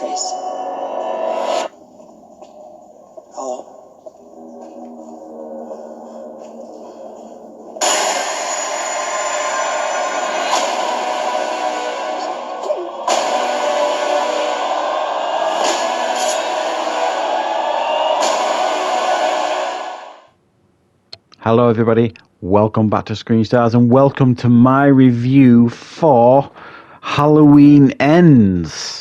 Trace. Hello? Hello everybody, welcome back to Screenstars and welcome to my review for Halloween Ends.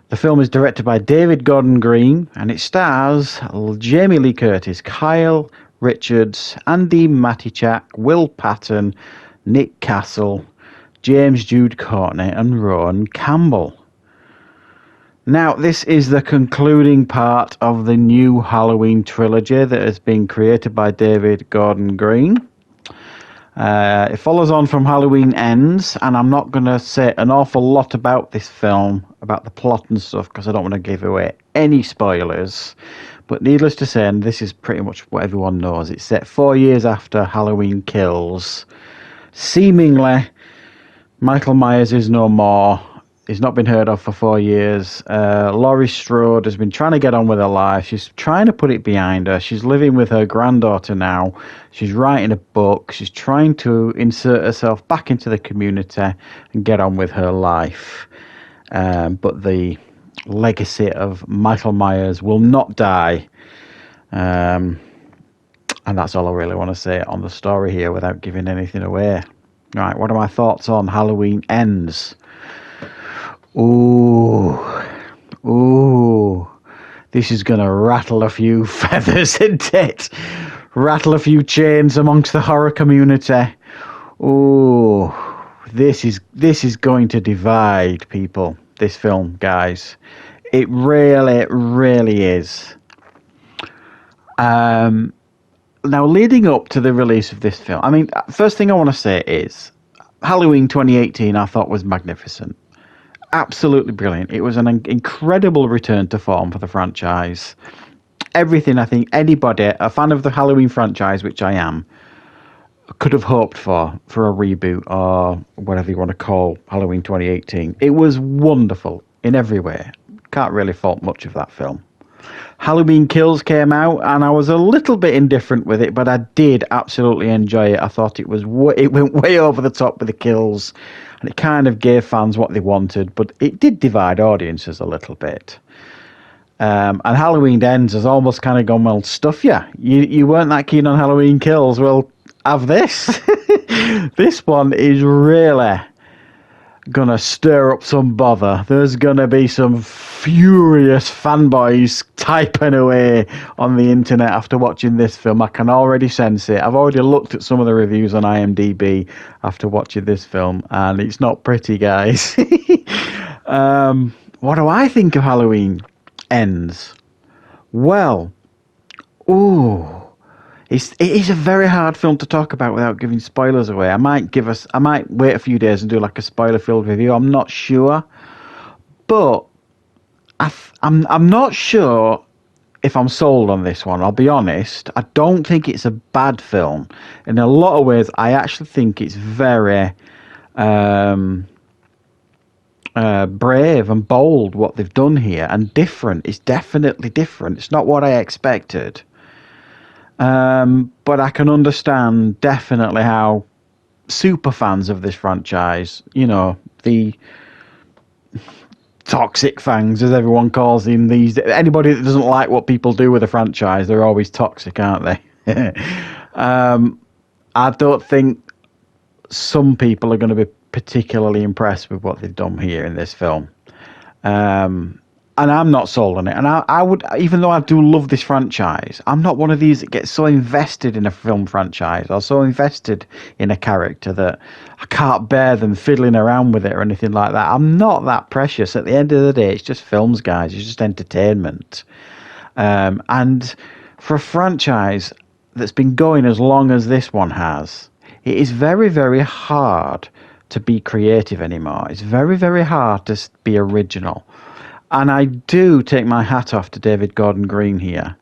The film is directed by David Gordon Green and it stars Jamie Lee Curtis, Kyle Richards, Andy Matichak, Will Patton, Nick Castle, James Jude Courtney and Rowan Campbell. Now, this is the concluding part of the new Halloween trilogy that has been created by David Gordon Green. It follows on from Halloween Ends, and I'm not going to say an awful lot about this film, about the plot and stuff, because I don't want to give away any spoilers. But needless to say, and this is pretty much what everyone knows, it's set 4 years after Halloween Kills. Seemingly, Michael Myers is no more. He's not been heard of for 4 years. Laurie Strode has been trying to get on with her life. She's trying to put it behind her. She's living with her granddaughter now. She's writing a book. She's trying to insert herself back into the community and get on with her life. But the legacy of Michael Myers will not die. And that's all I really want to say on the story here without giving anything away. Right, what are my thoughts on Halloween Ends? Ooh, this is going to rattle a few feathers, isn't it? Rattle a few chains amongst the horror community. Ooh, this is going to divide people, this film, guys. It really is. Now, leading up to the release of this film, I mean, first thing I want to say is Halloween 2018 I thought was magnificent. Absolutely brilliant. It was an incredible return to form for the franchise. Everything I think anybody, a fan of the Halloween franchise, which I am, could have hoped for a reboot or whatever you want to call Halloween 2018. It was wonderful in every way. Can't really fault much of that film. Halloween Kills came out and I was a little bit indifferent with it, but I did absolutely enjoy it. I thought it went way over the top with the kills and it kind of gave fans what they wanted, but it did divide audiences a little bit. And Halloween Ends has almost kind of gone, well, stuff ya. You weren't that keen on Halloween Kills. Well, have this. This one is really gonna stir up some bother. There's gonna be some furious fanboys typing away on the internet after watching this film. I can already sense it. I've already looked at some of the reviews on IMDb after watching this film, and it's not pretty, guys. What do I think of Halloween Ends? Well, it is a very hard film to talk about without giving spoilers away. I might wait a few days and do like a spoiler-filled review. I'm not sure, but I'm not sure if I'm sold on this one. I'll be honest. I don't think it's a bad film. In a lot of ways, I actually think it's very brave and bold what they've done here, and different. It's definitely different. It's not what I expected. But I can understand definitely how super fans of this franchise, you know, the toxic fans, as everyone calls them anybody that doesn't like what people do with a franchise, they're always toxic, aren't they? I don't think some people are going to be particularly impressed with what they've done here in this film. And I'm not sold on it. And I would, even though I do love this franchise, I'm not one of these that gets so invested in a film franchise or so invested in a character that I can't bear them fiddling around with it or anything like that. I'm not that precious. At the end of the day, it's just films, guys. It's just entertainment. And for a franchise that's been going as long as this one has, it is very, very hard to be creative anymore. It's very, very hard to be original. And I do take my hat off to David Gordon Green here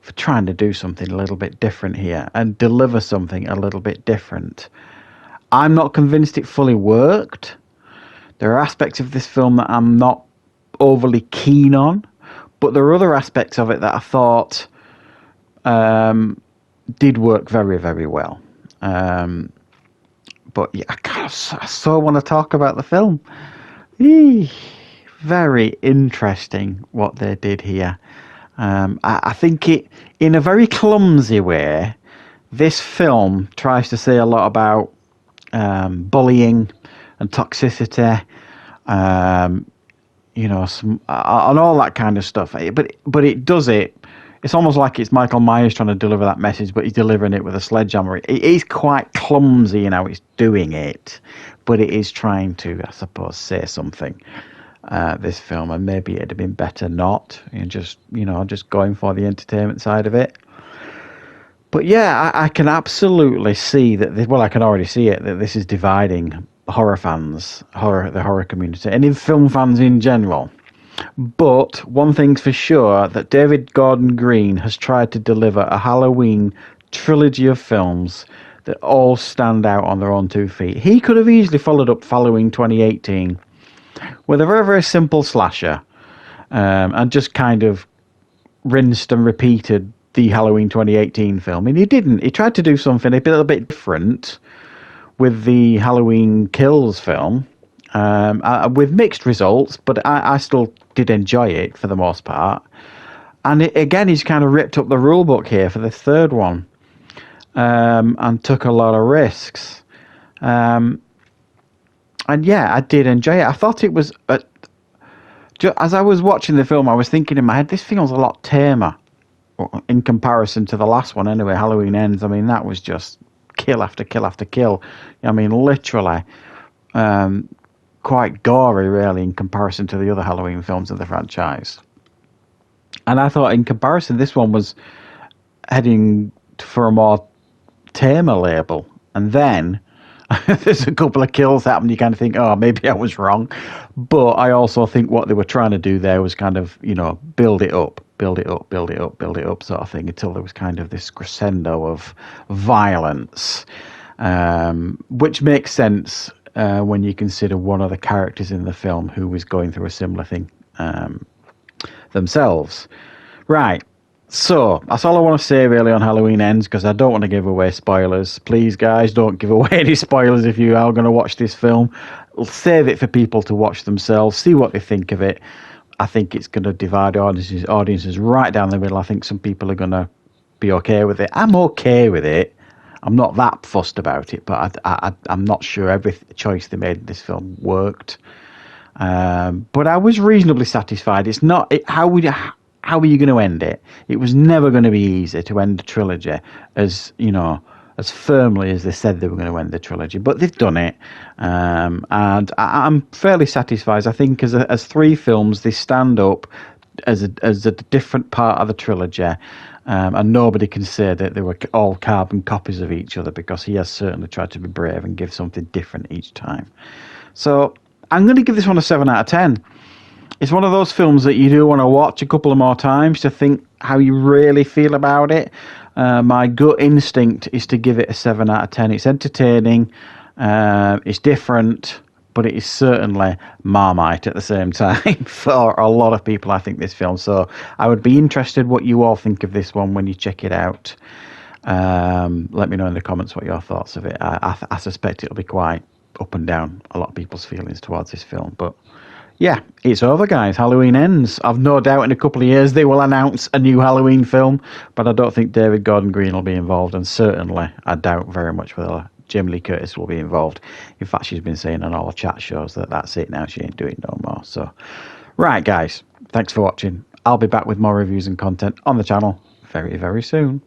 for trying to do something a little bit different here and deliver something a little bit different. I'm not convinced it fully worked. There are aspects of this film that I'm not overly keen on, but there are other aspects of it that I thought did work very, very well. But yeah, I so want to talk about the film. Very interesting what they did here. I think it, in a very clumsy way, this film tries to say a lot about bullying and toxicity, and all that kind of stuff. But it does it. It's almost like it's Michael Myers trying to deliver that message, but he's delivering it with a sledgehammer. It is quite clumsy in how it's doing it, but it is trying to, I suppose, say something. This film, and maybe it'd have been better not, and just going for the entertainment side of it. But yeah, I can absolutely see that. I can already see it, that this is dividing horror fans, the horror community, and in film fans in general. But one thing's for sure, that David Gordon Green has tried to deliver a Halloween trilogy of films that all stand out on their own 2 feet. He could have easily followed up Halloween 2018 with a very, very simple slasher, and just kind of rinsed and repeated the Halloween 2018 film. And he didn't. He tried to do something a little bit different with the Halloween Kills film, with mixed results, but I still did enjoy it for the most part. And again, he's kind of ripped up the rule book here for the third one, and took a lot of risks. And yeah, I did enjoy it. I thought it was, as I was watching the film, I was thinking in my head, this feels a lot tamer in comparison to the last one anyway, Halloween Ends. I mean, that was just kill after kill after kill. I mean, literally quite gory, really, in comparison to the other Halloween films of the franchise. And I thought, in comparison, this one was heading for a more tamer label. And then there's a couple of kills happen. You kind of think, oh, maybe I was wrong. But I also think what they were trying to do there was kind of, build it up sort of thing, until there was kind of this crescendo of violence, which makes sense when you consider one of the characters in the film who was going through a similar thing themselves. Right. So that's all I want to say really on Halloween Ends, because I don't want to give away spoilers. Please, guys, don't give away any spoilers if you are going to watch this film. Save it for people to watch themselves, see what they think of it. I think it's going to divide audiences right down the middle. I think some people are going to be okay with it. I'm okay with it. I'm not that fussed about it, but I'm not sure every choice they made in this film worked. But I was reasonably satisfied. It's not how are you going to end it? It was never going to be easy to end a trilogy as firmly as they said they were going to end the trilogy. But they've done it, and I'm fairly satisfied. I think as 3 films, they stand up as a different part of the trilogy, and nobody can say that they were all carbon copies of each other, because he has certainly tried to be brave and give something different each time. So I'm going to give this one a 7 out of 10. It's one of those films that you do want to watch a couple of more times to think how you really feel about it. My gut instinct is to give it a 7 out of 10. It's entertaining, it's different, but it is certainly Marmite at the same time for a lot of people, I think, this film. So I would be interested what you all think of this one when you check it out. Let me know in the comments what your thoughts of it. I suspect it'll be quite up and down, a lot of people's feelings towards this film. But yeah, it's over, guys. Halloween Ends. I've no doubt in a couple of years they will announce a new Halloween film, but I don't think David Gordon Green will be involved, and certainly I doubt very much whether Jamie Lee Curtis will be involved. In fact, she's been saying on all the chat shows that that's it now. She ain't doing no more. So, right, guys. Thanks for watching. I'll be back with more reviews and content on the channel very, very soon.